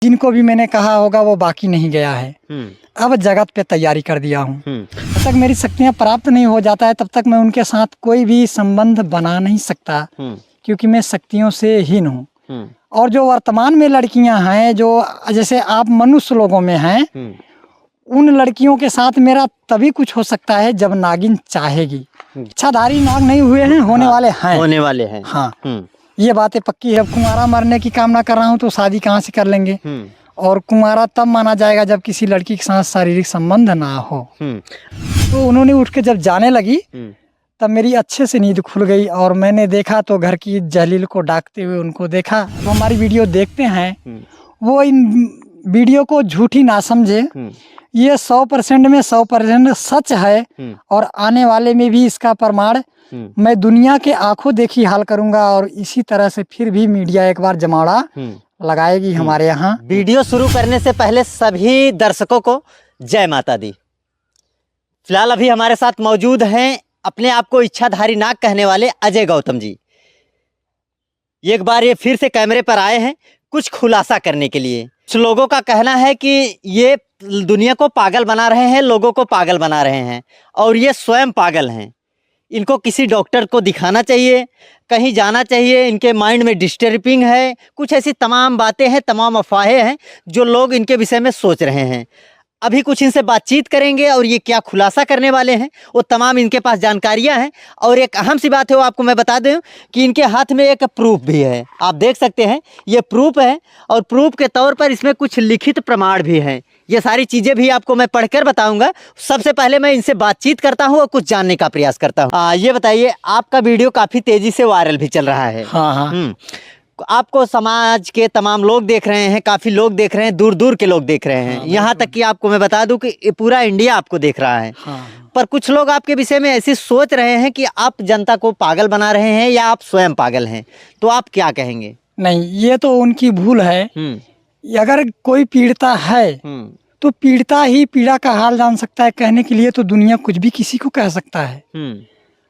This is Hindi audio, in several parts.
जिनको भी मैंने कहा होगा वो बाकी नहीं गया है। अब जगत पे तैयारी कर दिया हूँ। जब तक मेरी शक्तियाँ प्राप्त नहीं हो जाता है तब तक मैं उनके साथ कोई भी संबंध बना नहीं सकता, क्योंकि मैं शक्तियों से हीन हूँ। और जो वर्तमान में लड़कियां हैं, जो जैसे आप मनुष्य लोगों में हैं, उन लड़कियों के साथ मेरा तभी कुछ हो सकता है जब नागिन चाहेगी। इच्छाधारी नाग नहीं हुए हैं, होने वाले हैं। हाँ, ये बातें पक्की है। अब कुंवारा मरने की कामना कर रहा हूँ तो शादी कहाँ से कर लेंगे। और कुंवारा तब माना जाएगा जब किसी लड़की के साथ शारीरिक संबंध ना हो। तो उन्होंने उठ के जब जाने लगी तब मेरी अच्छे से नींद खुल गई और मैंने देखा तो घर की जहलील को डाकते हुए उनको देखा। वो हमारी वीडियो देखते हैं, वो इन वीडियो को झूठी ना समझे। ये 100% में 100% सच है और आने वाले में भी इसका प्रमाण मैं दुनिया के आंखों देखी हाल करूंगा। और इसी तरह से फिर भी मीडिया एक बार जमावड़ा लगाएगी हमारे यहाँ। वीडियो शुरू करने से पहले सभी दर्शकों को जय माता दी। फिलहाल अभी हमारे साथ मौजूद हैं अपने आप को इच्छाधारी नाग कहने वाले अजय गौतम जी। एक बार ये फिर से कैमरे पर आए हैं कुछ खुलासा करने के लिए। कुछ लोगों का कहना है कि ये दुनिया को पागल बना रहे हैं, लोगों को पागल बना रहे हैं और ये स्वयं पागल हैं। इनको किसी डॉक्टर को दिखाना चाहिए, कहीं जाना चाहिए, इनके माइंड में डिस्टर्बिंग है। कुछ ऐसी तमाम बातें हैं, तमाम अफवाहें हैं जो लोग इनके विषय में सोच रहे हैं। अभी कुछ इनसे बातचीत करेंगे और ये क्या खुलासा करने वाले हैं वो तमाम इनके पास जानकारियां हैं। और एक अहम सी बात है वो आपको मैं बता दूं कि इनके हाथ में एक प्रूफ भी है। आप देख सकते हैं ये प्रूफ है और प्रूफ के तौर पर इसमें कुछ लिखित प्रमाण भी हैं। ये सारी चीज़ें भी आपको मैं पढ़कर बताऊंगा। सबसे पहले मैं इनसे बातचीत करता हूँ और कुछ जानने का प्रयास करता हूँ। ये बताइए, आपका वीडियो काफ़ी तेज़ी से वायरल भी चल रहा है। हाँ। आपको समाज के तमाम लोग देख रहे हैं, काफ़ी लोग देख रहे हैं, दूर दूर के लोग देख रहे हैं। यहाँ तक कि आपको मैं बता दूं कि पूरा इंडिया आपको देख रहा है। पर कुछ लोग आपके विषय में ऐसी सोच रहे हैं कि आप जनता को पागल बना रहे हैं या आप स्वयं पागल हैं। तो आप क्या कहेंगे? नहीं, ये तो उनकी भूल है। अगर कोई पीड़िता है तो पीड़िता ही पीड़ा का हाल जान सकता है। कहने के लिए तो दुनिया कुछ भी किसी को कह सकता है।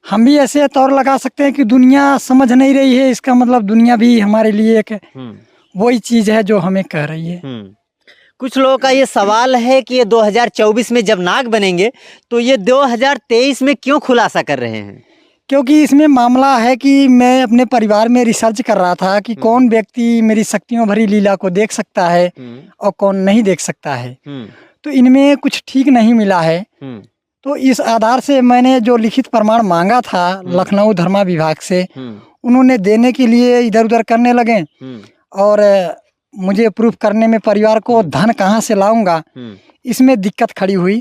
हम भी ऐसे तौर लगा सकते हैं कि दुनिया समझ नहीं रही है, इसका मतलब दुनिया भी हमारे लिए एक वही चीज है जो हमें कह रही है। कुछ लोगों का ये सवाल है कि ये 2024 में जब नाग बनेंगे तो ये 2023 में क्यों खुलासा कर रहे हैं? क्योंकि इसमें मामला है कि मैं अपने परिवार में रिसर्च कर रहा था कि कौन व्यक्ति मेरी शक्तियों भरी लीला को देख सकता है और कौन नहीं देख सकता है। तो इनमें कुछ ठीक नहीं मिला है। तो इस आधार से मैंने जो लिखित प्रमाण मांगा था लखनऊ धर्मा विभाग से, उन्होंने देने के लिए इधर उधर करने लगे और मुझे प्रूफ करने में परिवार को धन कहाँ से लाऊंगा, इसमें दिक्कत खड़ी हुई।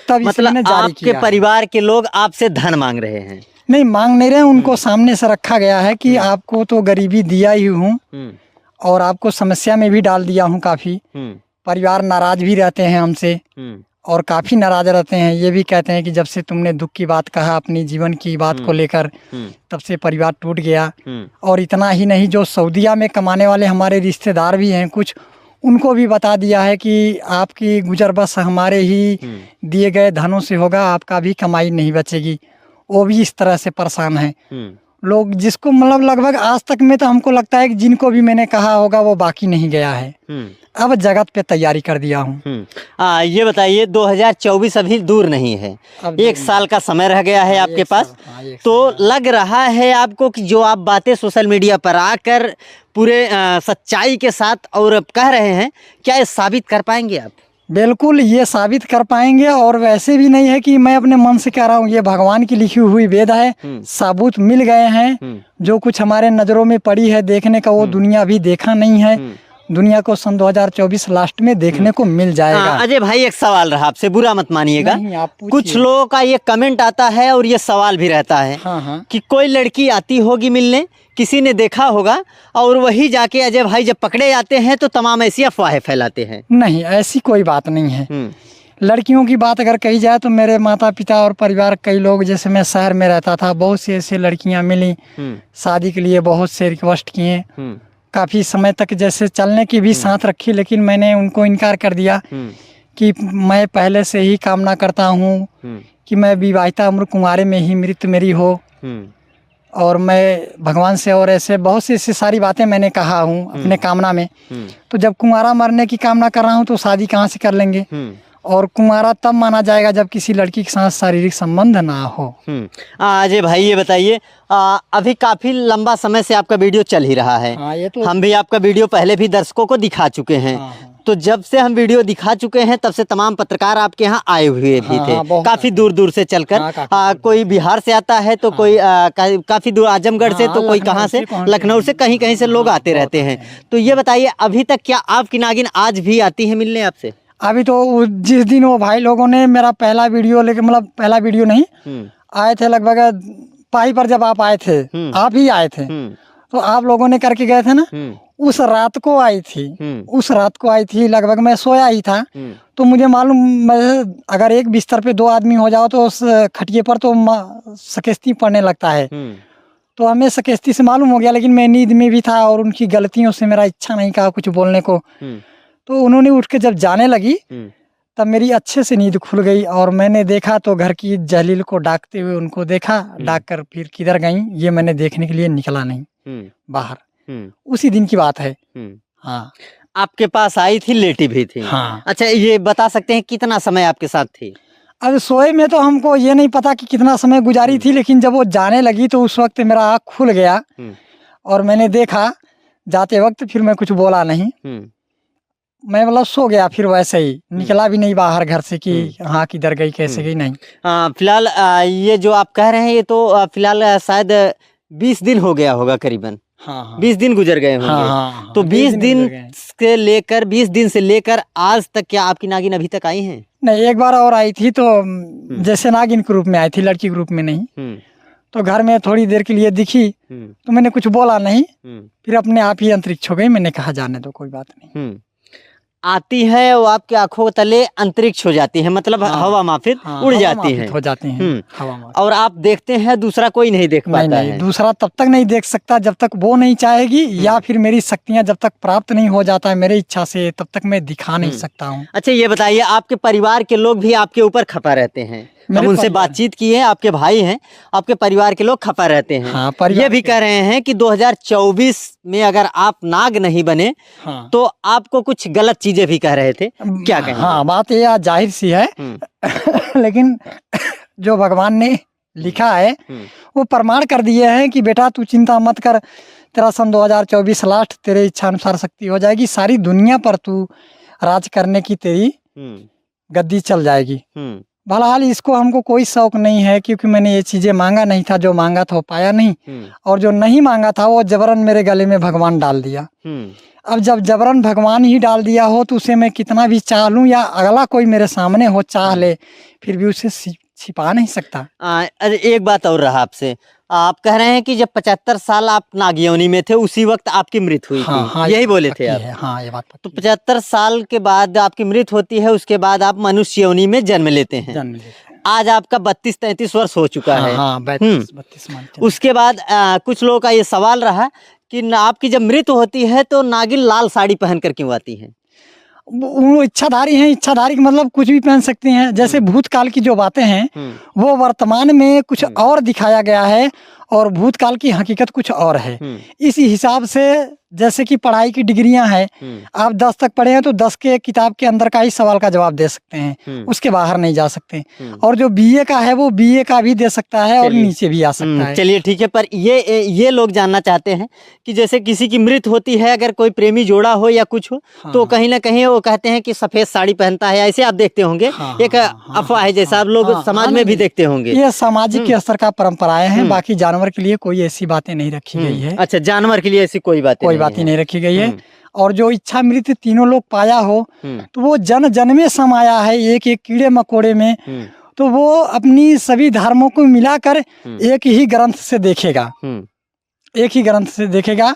तब मतलब आपके परिवार के लोग आपसे धन मांग रहे हैं? नहीं, मांग नहीं रहे, उनको सामने से रखा गया है कि आपको तो गरीबी दिया ही हूँ और आपको समस्या में भी डाल दिया हूँ काफी। परिवार नाराज भी रहते हैं हमसे और काफ़ी नाराज रहते हैं। ये भी कहते हैं कि जब से तुमने दुख की बात कहा अपनी जीवन की बात को लेकर, तब से परिवार टूट गया। और इतना ही नहीं, जो सऊदीया में कमाने वाले हमारे रिश्तेदार भी हैं कुछ, उनको भी बता दिया है कि आपकी गुजर बस हमारे ही दिए गए धनों से होगा, आपका भी कमाई नहीं बचेगी। वो भी इस तरह से परेशान हैं लोग, जिसको मतलब लगभग आज तक में तो हमको लगता है कि जिनको भी मैंने कहा होगा वो बाकी नहीं गया है। अब जगत पे तैयारी कर दिया हूँ। ये बताइए, 2024 अभी दूर नहीं है, 1 साल का समय रह गया है आपके पास। तो लग रहा है आपको कि जो आप बातें सोशल मीडिया पर आकर पूरे सच्चाई के साथ और कह रहे हैं, क्या ये साबित कर पाएंगे आप? बिल्कुल, ये साबित कर पाएंगे। और वैसे भी नहीं है कि मैं अपने मन से कह रहा हूँ, ये भगवान की लिखी हुई वेद है। सबूत मिल गए हैं। जो कुछ हमारे नज़रों में पड़ी है देखने का, वो दुनिया अभी देखा नहीं है। दुनिया को सन 2024 लास्ट में देखने को मिल जाएगा। अजय भाई, एक सवाल रहा आपसे, बुरा मत मानिएगा। कुछ लोगों का ये कमेंट आता है और ये सवाल भी रहता है कि कोई लड़की आती होगी मिलने, किसी ने देखा होगा और वही जाके अजय भाई जब पकड़े जाते हैं तो तमाम ऐसी अफवाहें फैलाते हैं। नहीं, ऐसी कोई बात नहीं है। लड़कियों की बात अगर कही जाए तो मेरे माता पिता और परिवार, कई लोग, जैसे मैं शहर में रहता था, बहुत सी ऐसी लड़कियां मिली, शादी के लिए बहुत से रिक्वेस्ट किए, काफ़ी समय तक जैसे चलने की भी साथ रखी, लेकिन मैंने उनको इनकार कर दिया कि मैं पहले से ही कामना करता हूँ कि मैं विवाहिता उम्र कुंवारे में ही मृत्यु मेरी हो और मैं भगवान से और ऐसे बहुत सी ऐसी सारी बातें मैंने कहा हूँ अपने कामना में। तो जब कुंवारा मरने की कामना कर रहा हूँ तो शादी कहाँ से कर लेंगे, और कुंवारा तब माना जाएगा जब किसी लड़की के साथ शारीरिक संबंध ना हो। अजय भाई ये बताइए, अभी काफ़ी लंबा समय से आपका वीडियो चल ही रहा है। हाँ, ये तो हम भी आपका वीडियो पहले भी दर्शकों को दिखा चुके हैं। हाँ। तो जब से हम वीडियो दिखा चुके हैं तब से तमाम पत्रकार आपके यहाँ आए हुए भी थे। बहुत काफ़ी दूर दूर से चलकर। कोई बिहार से आता है तो कोई काफ़ी दूर आजमगढ़ से, तो कोई कहाँ से, लखनऊ से, कहीं कहीं से लोग आते रहते हैं। तो ये बताइए, अभी तक क्या आपकी नागिन आज भी आती है मिलने आपसे? अभी तो जिस दिन वो भाई लोगों ने मेरा पहला वीडियो लेके, मतलब पहला वीडियो नहीं, आए थे लगभग पाई पर, जब आप आए थे, आप ही आए थे, तो आप लोगों ने करके गए थे ना, उस रात को आई थी। उस रात को आई थी, लगभग मैं सोया ही था। तो मुझे मालूम, अगर एक बिस्तर पे 2 आदमी हो जाओ तो उस खटिए पर तो सकेस्ती पड़ने लगता है। तो हमें सकेस्ती से मालूम हो गया, लेकिन मैं नींद में भी था और उनकी गलतियों से मेरा इच्छा नहीं कहा कुछ बोलने को। तो उन्होंने उठ के जब जाने लगी तब मेरी अच्छे से नींद खुल गई, और मैंने देखा तो घर की जहलील को डाकते हुए उनको देखा। डाक कर फिर किधर गई ये मैंने देखने के लिए निकला नहीं बाहर। उसी दिन की बात है। हाँ, आपके पास आई थी, लेटी भी थी। हाँ। अच्छा, ये बता सकते हैं कितना समय आपके साथ थी? अब सोए में तो हमको ये नहीं पता कि कितना समय गुजारी थी, लेकिन जब वो जाने लगी तो उस वक्त मेरा आँख खुल गया और मैंने देखा जाते वक्त। फिर मैं कुछ बोला नहीं, मैं मतलब सो गया। फिर वैसे ही निकला भी नहीं बाहर घर से कि हाँ किधर गई कैसे गई, नहीं। फिलहाल ये जो आप कह रहे हैं, ये तो फिलहाल शायद 20 दिन हो गया होगा करीबन। हाँ। 20 दिन गुजर गए होंगे। हाँ। तो 20 दिन से लेकर आज तक क्या आपकी नागिन अभी तक आई हैं? नहीं, एक बार और आई थी, तो जैसे नागिन के रूप में आई थी, लड़की के रूप में नहीं। तो घर में थोड़ी देर के लिए दिखी तो मैंने कुछ बोला नहीं। फिर अपने आप ही अंतरिक्ष हो गई। मैंने कहा जाने दो, कोई बात नहीं। आती है वो आपके आंखों तले अंतरिक्ष हो जाती है, मतलब हवा माफिक उड़ जाती है, हो जाती हैं हवा में। और आप देखते हैं, दूसरा कोई नहीं देख पाता है। दूसरा तब तक नहीं देख सकता जब तक वो नहीं चाहेगी, या फिर मेरी शक्तियां जब तक प्राप्त नहीं हो जाता है मेरी इच्छा से, तब तक मैं दिखा नहीं सकता हूँ। अच्छा, ये बताइए, आपके परिवार के लोग भी आपके ऊपर खपा रहते हैं? हम उनसे बातचीत किए, आपके भाई हैं, आपके परिवार के लोग खपा रहते हैं। हाँ, ये भी कह रहे हैं कि 2024 में अगर आप नाग नहीं बने तो आपको कुछ गलत चीजें भी कह रहे थे, क्या कहें? हाँ, बात ये जाहिर सी है। लेकिन जो भगवान ने लिखा है वो प्रमाण कर दिए हैं कि बेटा तू चिंता मत कर, तेरा सन 2024 लास्ट, तेरे इच्छा अनुसार शक्ति हो जाएगी, सारी दुनिया पर तू राज करने की तेरी गद्दी चल जाएगी। बहरहाल इसको हमको कोई शौक नहीं है, क्योंकि मैंने ये चीजें मांगा नहीं था। जो मांगा था वो पाया नहीं, और जो नहीं मांगा था वो जबरन मेरे गले में भगवान डाल दिया। अब जब जबरन भगवान ही डाल दिया हो तो उसे मैं कितना भी चाह लूं, या अगला कोई मेरे सामने हो चाह ले, फिर भी उसे छिपा नहीं सकता। एक बात और रहा आपसे, आप कह रहे हैं कि जब 75 साल आप नागयोनी में थे उसी वक्त आपकी मृत्यु हुई थी। हाँ, यही बोले थे आप? हाँ, ये बात। तो 75 साल के बाद आपकी मृत्यु होती है, उसके बाद आप मनुष्य योनि में जन्म लेते हैं। आज आपका 32-33 वर्ष हो चुका है। हाँ, 32 उसके बाद कुछ लोगों का ये सवाल रहा कि आपकी जब मृत्यु होती है तो नागिन लाल साड़ी पहन कर क्यों आती है? वो इच्छाधारी हैं, इच्छाधारी का मतलब कुछ भी पहन सकती हैं। जैसे भूतकाल की जो बातें हैं वो वर्तमान में कुछ और दिखाया गया है, और भूतकाल की हकीकत कुछ और है। इसी हिसाब से जैसे कि पढ़ाई की डिग्रियां हैं, आप 10 तक पढ़े हैं तो 10 के किताब के अंदर का ही सवाल का जवाब दे सकते हैं, उसके बाहर नहीं जा सकते। और जो बीए का है वो बीए का भी दे सकता है और नीचे भी आ सकता है। चलिए ठीक है, पर ये लोग जानना चाहते हैं कि जैसे किसी की मृत्यु होती है, अगर कोई प्रेमी जोड़ा हो या कुछ हो, तो कहीं ना कहीं वो कहते हैं कि सफेद साड़ी पहनता है, ऐसे आप देखते होंगे। एक अफवाह है जैसा आप लोग समाज में भी देखते होंगे। ये सामाजिक स्तर का परंपराएं हैं, बाकी जानवर के लिए कोई ऐसी बातें नहीं रखी गई है। अच्छा, जानवर के लिए ऐसी कोई बात ही नहीं रखी गई है। और जो इच्छा मृत्यु तीनों लोग पाया हो तो वो जन जन में समाया है, एक एक कीड़े मकोड़े में। तो वो अपनी सभी धर्मों को मिलाकर एक ही ग्रंथ से देखेगा, एक ही ग्रंथ से देखेगा।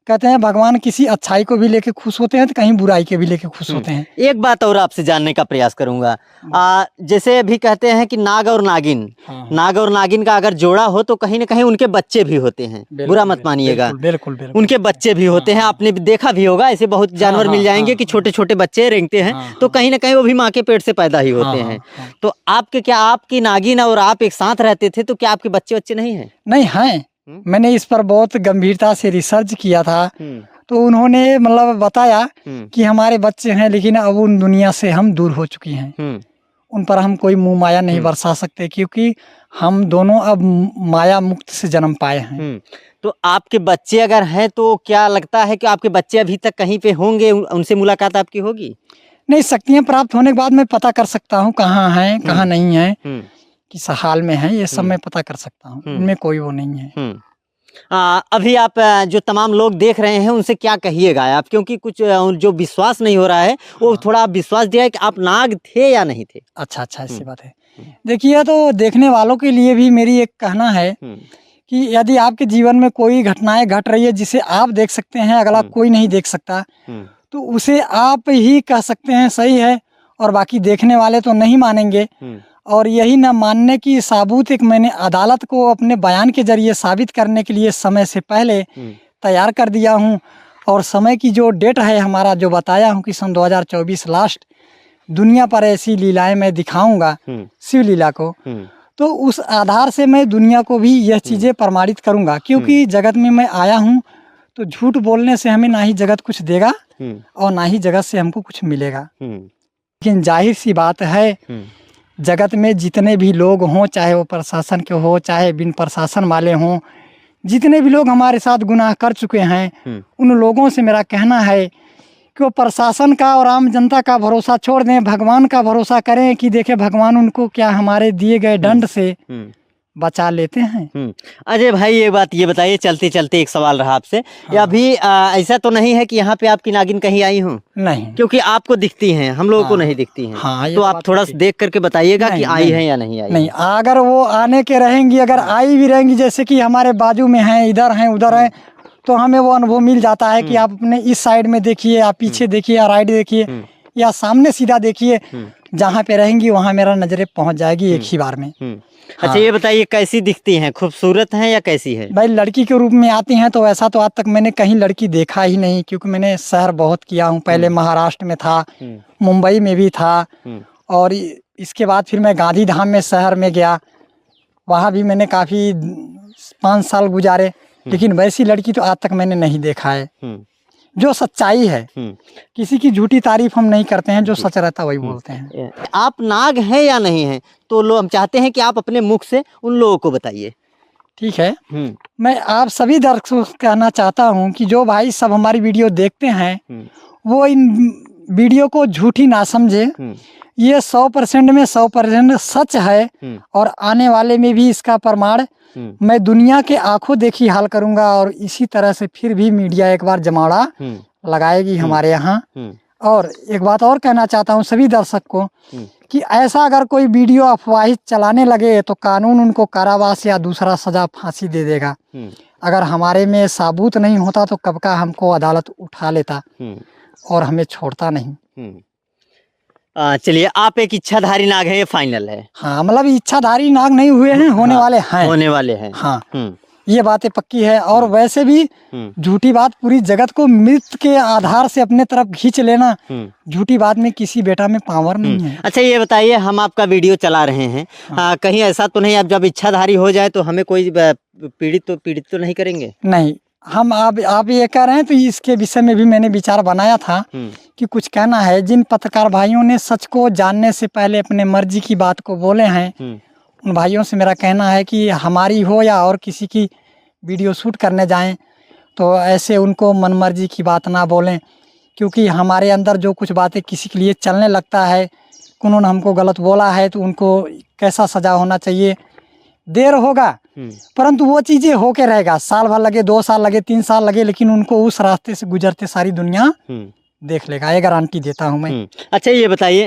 कहते हैं भगवान किसी अच्छाई को भी लेके खुश होते हैं तो कहीं बुराई के भी लेके खुश होते हैं। एक बात और आपसे जानने का प्रयास करूंगा, जैसे अभी कहते हैं कि नाग और नागिन, नाग और नागिन का अगर जोड़ा हो तो कहीं ना कहीं उनके बच्चे भी होते हैं। बुरा मत मानिएगा, बिल्कुल उनके बच्चे भी होते हैं। आपने देखा भी होगा, ऐसे बहुत जानवर मिल जाएंगे कि छोटे छोटे बच्चे रेंगते हैं, तो कहीं ना कहीं वो भी माँ के पेट से पैदा ही होते हैं। तो आपके क्या, आपकी नागिन और आप एक साथ रहते थे तो क्या आपके बच्चे नहीं है? नहीं है, मैंने इस पर बहुत गंभीरता से रिसर्च किया था। तो उन्होंने मतलब बताया कि हमारे बच्चे हैं लेकिन अब उन दुनिया से हम दूर हो चुकी हैं। उन पर हम कोई मुँह माया नहीं बरसा सकते क्योंकि हम दोनों अब माया मुक्त से जन्म पाए हैं। तो आपके बच्चे अगर हैं तो क्या लगता है कि आपके बच्चे अभी तक कहीं पे होंगे, उनसे मुलाकात आपकी होगी? नहीं, शक्तियाँ प्राप्त होने के बाद मैं पता कर सकता हूँ कहाँ हैं कहाँ नहीं है, किस हाल में है, ये सब मैं पता कर सकता हूँ। इनमें कोई वो नहीं है। अभी आप जो तमाम लोग देख रहे हैं उनसे क्या कहिएगा आप, क्योंकि कुछ जो विश्वास नहीं हो रहा है वो थोड़ा आप विश्वास दिया कि आप नाग थे या नहीं थे? अच्छा, ऐसी बात है। देखिए, तो देखने वालों के लिए भी मेरी एक कहना है कि यदि आपके जीवन में कोई घटनाएं घट रही है जिसे आप देख सकते हैं, अगला कोई नहीं देख सकता, तो उसे आप ही कह सकते हैं सही है, और बाकी देखने वाले तो नहीं मानेंगे। और यही न मानने की साबूत एक मैंने अदालत को अपने बयान के जरिए साबित करने के लिए समय से पहले तैयार कर दिया हूँ। और समय की जो डेट है हमारा, जो बताया हूँ कि सन 2024 लास्ट दुनिया पर ऐसी लीलाएं मैं दिखाऊंगा, शिव लीला को, तो उस आधार से मैं दुनिया को भी यह चीज़ें प्रमाणित करूंगा। क्योंकि जगत में मैं आया हूँ तो झूठ बोलने से हमें ना ही जगत कुछ देगा और ना ही जगत से हमको कुछ मिलेगा। लेकिन जाहिर सी बात है, जगत में जितने भी लोग हों, चाहे वो प्रशासन के हो चाहे बिन प्रशासन वाले हों, जितने भी लोग हमारे साथ गुनाह कर चुके हैं, उन लोगों से मेरा कहना है कि वो प्रशासन का और आम जनता का भरोसा छोड़ दें, भगवान का भरोसा करें कि देखें भगवान उनको क्या हमारे दिए गए दंड से बचा लेते हैं। अजय भाई, ये बात ये बताइए, चलते चलते एक सवाल रहा आपसे। या अभी ऐसा तो नहीं है कि यहाँ पे आपकी नागिन कहीं आई हूँ? नहीं, क्योंकि आपको दिखती हैं, हम लोगों को नहीं दिखती हैं। तो आप थोड़ा देख करके बताइएगा कि आई है या नहीं आई। नहीं, अगर वो आने के रहेंगी, अगर आई भी रहेंगी, जैसे कि हमारे बाजू में हैं, इधर हैं, उधर हैं, तो हमें वो अनुभव मिल जाता है कि आप अपने इस साइड में देखिए, आप पीछे देखिए, या राइट देखिए, या सामने सीधा देखिए, जहाँ पे रहेंगी वहाँ मेरा नजरें पहुँच जाएगी एक ही बार में। अच्छा, ये बताइए कैसी दिखती हैं, खूबसूरत हैं या कैसी है? भाई, लड़की के रूप में आती हैं तो ऐसा तो आज तक मैंने कहीं लड़की देखा ही नहीं, क्योंकि मैंने शहर बहुत किया हूँ। पहले महाराष्ट्र में था, मुंबई में भी था, और इसके बाद फिर मैं गांधीधाम में शहर में गया, वहाँ भी मैंने काफ़ी 5 साल गुजारे, लेकिन वैसी लड़की तो आज तक मैंने नहीं देखा है। जो सच्चाई है, किसी की झूठी तारीफ हम नहीं करते हैं, जो सच रहता वही बोलते हैं। आप नाग हैं या नहीं हैं, तो लोग हम चाहते हैं कि आप अपने मुख से उन लोगों को बताइए। ठीक है, मैं आप सभी दर्शकों से कहना चाहता हूं कि जो भाई सब हमारी वीडियो देखते हैं, वो इन वीडियो को झूठी ना समझे। ये 100% में 100% सच है, और आने वाले में भी इसका प्रमाण मैं दुनिया के आंखों देखी हाल करूंगा। और इसी तरह से फिर भी मीडिया एक बार जमावड़ा लगाएगी हमारे यहाँ। और एक बात और कहना चाहता हूँ सभी दर्शक को कि ऐसा अगर कोई वीडियो अफवाही चलाने लगे तो कानून उनको कारावास या दूसरा सजा फांसी दे देगा। अगर हमारे में साबूत नहीं होता तो कब का हमको अदालत उठा लेता और हमें छोड़ता नहीं। चलिए, आप एक इच्छाधारी नाग है, ये फाइनल है? हाँ, मतलब इच्छाधारी नाग नहीं हुए हैं, होने वाले हैं। होने वाले हैं, हाँ, ये बातें पक्की है। और वैसे भी झूठी बात पूरी जगत को मृत के आधार से अपने तरफ खींच लेना, झूठी बात में किसी बेटा में पावर नहीं है। अच्छा, ये बताइए, हम आपका वीडियो चला रहे हैं, कहीं ऐसा तो नहीं आप जब इच्छाधारी हो जाए तो हमें कोई पीड़ित तो नहीं करेंगे? नहीं, हम आप ये कह रहे हैं तो इसके विषय में भी मैंने विचार बनाया था कि कुछ कहना है। जिन पत्रकार भाइयों ने सच को जानने से पहले अपने मर्जी की बात को बोले हैं, उन भाइयों से मेरा कहना है कि हमारी हो या और किसी की वीडियो शूट करने जाएं तो ऐसे उनको मनमर्जी की बात ना बोलें, क्योंकि हमारे अंदर जो कुछ बातें किसी के लिए चलने लगता है, उन्होंने हमको गलत बोला है तो उनको कैसा सजा होना चाहिए। देर होगा परंतु वो चीज़ें होके रहेगा, साल भर लगे, 2 साल लगे, 3 साल लगे, लेकिन उनको उस रास्ते से गुजरते सारी दुनिया देख लेगा, ये गारंटी देता हूँ मैं। अच्छा, ये बताइए,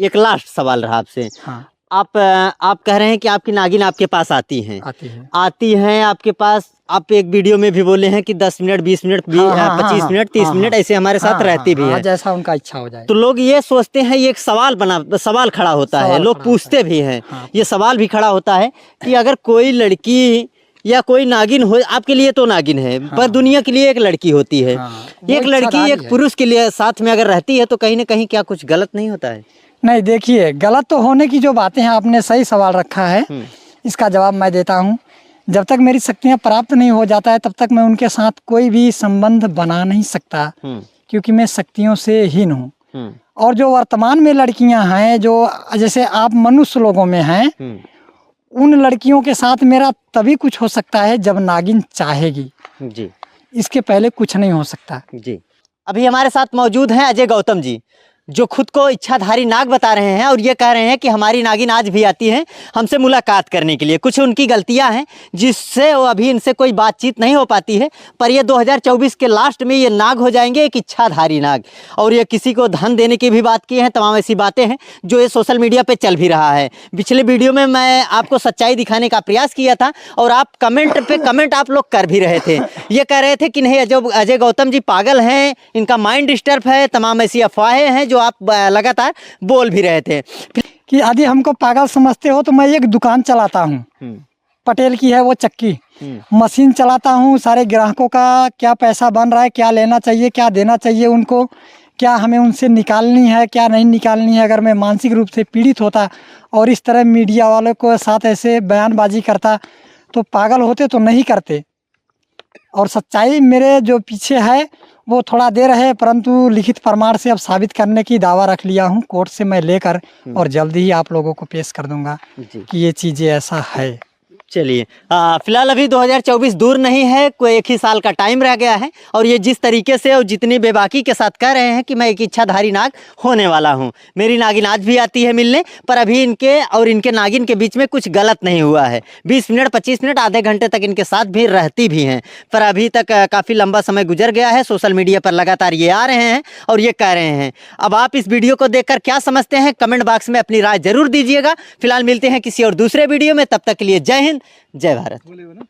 एक लास्ट सवाल रहा आपसे। हाँ, आप कह रहे हैं कि आपकी नागिन आपके पास आती हैं आपके पास। आप एक वीडियो में भी बोले हैं कि 10 मिनट, 20 मिनट, 25 मिनट, 30 मिनट ऐसे हमारे साथ रहती भी है, जैसा उनका इच्छा हो जाए। तो लोग ये सोचते हैं, ये एक सवाल खड़ा होता है, लोग पूछते भी हैं, ये सवाल भी खड़ा होता है कि अगर कोई लड़की या कोई नागिन हो, आपके लिए तो नागिन है, पर दुनिया के लिए एक लड़की होती है, एक लड़की एक पुरुष के लिए साथ में अगर रहती है तो कहीं ना कहीं क्या कुछ गलत नहीं होता है? नहीं, देखिए, गलत तो होने की जो बातें हैं, आपने सही सवाल रखा है, इसका जवाब मैं देता हूँ। जब तक मेरी शक्तियाँ प्राप्त नहीं हो जाता है तब तक मैं उनके साथ कोई भी संबंध बना नहीं सकता, क्योंकि मैं शक्तियों से हीन हूँ। और जो वर्तमान में लड़कियां हैं, जो जैसे आप मनुष्य लोगों में हैं, उन लड़कियों के साथ मेरा तभी कुछ हो सकता है जब नागिन चाहेगी जी। इसके पहले कुछ नहीं हो सकता जी। अभी हमारे साथ मौजूद हैं अजय गौतम जी, जो खुद को इच्छाधारी नाग बता रहे हैं और ये कह रहे हैं कि हमारी नागिन आज भी आती है हमसे मुलाकात करने के लिए। कुछ उनकी गलतियां हैं जिससे वो अभी इनसे कोई बातचीत नहीं हो पाती है, पर ये 2024 के लास्ट में ये नाग हो जाएंगे एक इच्छाधारी नाग। और ये किसी को धन देने की भी बात की है, तमाम ऐसी बातें हैं जो ये सोशल मीडिया पर चल भी रहा है। पिछले वीडियो में मैं आपको सच्चाई दिखाने का प्रयास किया था और आप कमेंट पे कमेंट आप लोग कर भी रहे थे। ये कह रहे थे कि नहीं अजय गौतम जी पागल हैं, इनका माइंड डिस्टर्ब है, तमाम ऐसी अफवाहें हैं जो आप लगातार बोल भी रहे थे कि यदि हमको पागल समझते हो तो मैं एक दुकान चलाता हूँ, पटेल की है वो चक्की, मशीन चलाता हूँ। सारे ग्राहकों का क्या पैसा बन रहा है, क्या लेना चाहिए, क्या देना चाहिए उनको, क्या हमें उनसे निकालनी है, क्या नहीं निकालनी है। अगर मैं मानसिक रूप से पीड़ित होता और इस तरह मीडिया वालों को साथ ऐसे बयानबाजी करता तो पागल होते तो नहीं करते। और सच्चाई मेरे जो पीछे है वो थोड़ा देर है, परंतु लिखित प्रमाण से अब साबित करने की दावा रख लिया हूँ कोर्ट से मैं लेकर, और जल्दी ही आप लोगों को पेश कर दूंगा कि ये चीज़ें ऐसा है। चलिए, फिलहाल अभी 2024 दूर नहीं है, कोई 1 ही साल का टाइम रह गया है। और ये जिस तरीके से और जितनी बेबाकी के साथ कह रहे हैं कि मैं एक इच्छाधारी नाग होने वाला हूँ, मेरी नागिन आज भी आती है मिलने, पर अभी इनके और इनके नागिन के बीच में कुछ गलत नहीं हुआ है। 20 मिनट 25 मिनट आधे घंटे तक इनके साथ भी रहती भी हैं, पर अभी तक काफ़ी लंबा समय गुजर गया है। सोशल मीडिया पर लगातार ये आ रहे हैं और ये कह रहे हैं। अब आप इस वीडियो को देखकर क्या समझते हैं, कमेंट बॉक्स में अपनी राय जरूर दीजिएगा। फिलहाल मिलते हैं किसी और दूसरे वीडियो में, तब तक के लिए जय हिंद, जय भारत।